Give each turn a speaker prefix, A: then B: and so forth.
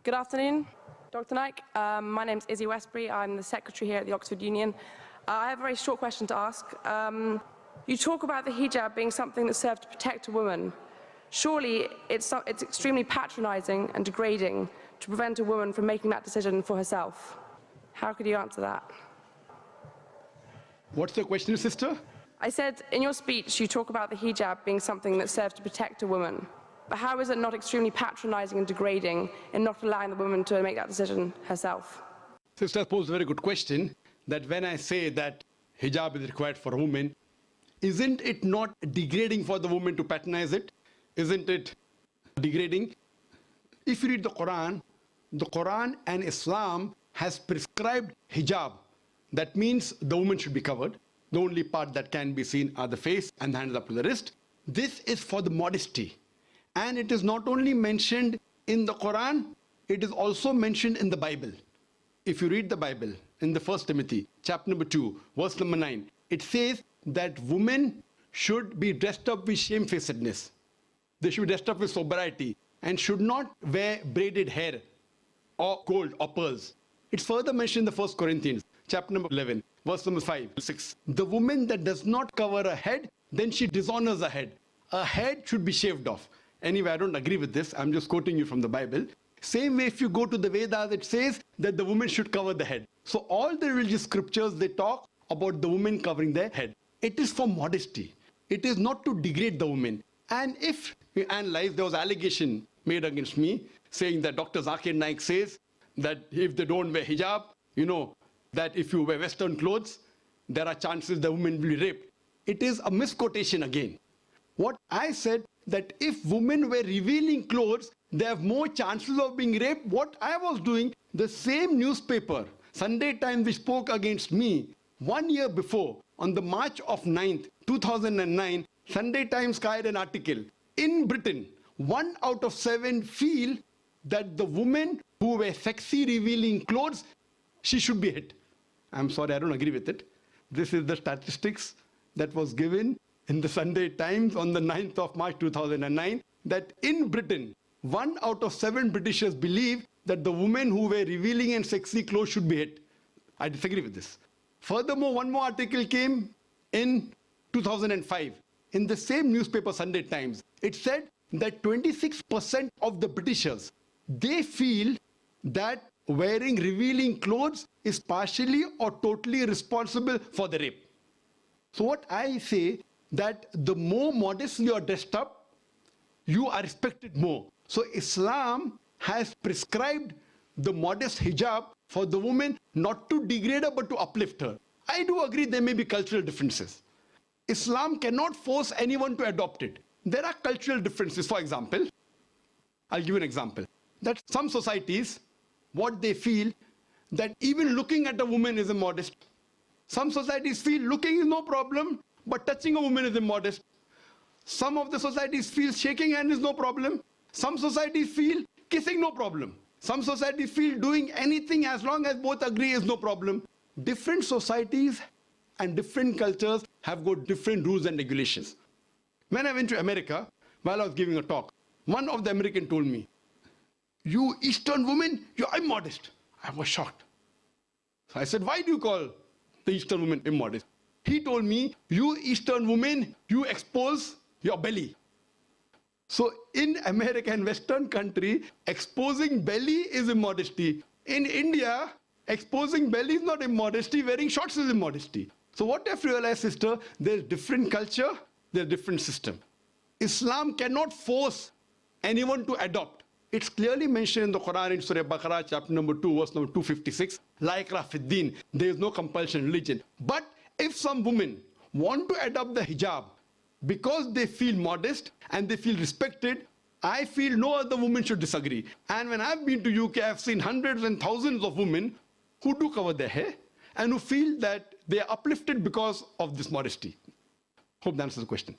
A: Good afternoon, Dr. Naik. My name's Izzy Westbury. I'm the secretary here at the Oxford Union. I have a very short question to ask. You talk about the hijab being something that serves to protect a woman. Surely it's extremely patronizing and degrading to prevent a woman from making that decision for herself. How could you answer that?
B: What's the question, sister?
A: I said, in your speech, you talk about the hijab being something that serves to protect a woman. But how is it not extremely patronizing and degrading in not allowing the woman to make that decision herself?
B: Sister posed a very good question, that when I say that hijab is required for a woman, isn't it not degrading for the woman to patronize it? Isn't it degrading? If you read the Quran and Islam has prescribed hijab. That means the woman should be covered. The only part that can be seen are the face and the hands up to the wrist. This is for the modesty. And it is not only mentioned in the Quran, it is also mentioned in the Bible. If you read the Bible in the 1 Timothy, chapter number 2, verse number 9, it says that women should be dressed up with shamefacedness. They should be dressed up with sobriety and should not wear braided hair or gold or pearls. It's further mentioned in the 1 Corinthians, chapter number 11, verse number 5, 6. The woman that does not cover her head, then she dishonors her head. Her head should be shaved off. Anyway, I don't agree with this. I'm just quoting you from the Bible. Same way, if you go to the Vedas, it says that the woman should cover the head. So all the religious scriptures, they talk about the woman covering their head. It is for modesty. It is not to degrade the woman. And if you analyze, there was allegation made against me saying that Dr. Zakir Naik says that if they don't wear hijab, you know, that if you wear Western clothes, there are chances the woman will be raped. It is a misquotation again. What I said, that if women wear revealing clothes, they have more chances of being raped. What I was doing, the same newspaper, Sunday Times, which spoke against me 1 year before, on the March of 9th, 2009, Sunday Times carried an article. In Britain, 1 out of 7 feel that the women who wear sexy revealing clothes, she should be hit. I'm sorry, I don't agree with it. This is the statistics that was given in the Sunday Times on the 9th of March 2009, that in Britain, 1 out of 7 Britishers believe that the women who wear revealing and sexy clothes should be hit. I disagree with this. Furthermore, one more article came in 2005 in the same newspaper, Sunday Times. It said that 26% of the Britishers, they feel that wearing revealing clothes is partially or totally responsible for the rape. So what I say, that the more modestly you are dressed up, you are respected more. So Islam has prescribed the modest hijab for the woman, not to degrade her but to uplift her. I do agree there may be cultural differences. Islam cannot force anyone to adopt it. There are cultural differences. For example, I'll give you an example. That some societies, what they feel, that even looking at a woman is immodest. Some societies feel looking is no problem, but touching a woman is immodest. Some of the societies feel shaking hand is no problem. Some societies feel kissing no problem. Some societies feel doing anything as long as both agree is no problem. Different societies and different cultures have got different rules and regulations. When I went to America, while I was giving a talk, one of the Americans told me, "You Eastern women, you're immodest." I was shocked. So I said, "Why do you call the Eastern women immodest?" He told me, "You Eastern women, you expose your belly." So in America and Western country, exposing belly is immodesty. In India, exposing belly is not immodesty, wearing shorts is immodesty. So what I've realized, sister, there's different culture, there's different system. Islam cannot force anyone to adopt. It's clearly mentioned in the Quran in Surah Baqarah, chapter number 2, verse number 256, La ikrah fid din, there is no compulsion in religion. But if some women want to adopt the hijab because they feel modest and they feel respected, I feel no other woman should disagree. And when I've been to UK, I've seen hundreds and thousands of women who do cover their hair and who feel that they are uplifted because of this modesty. Hope that answers the question.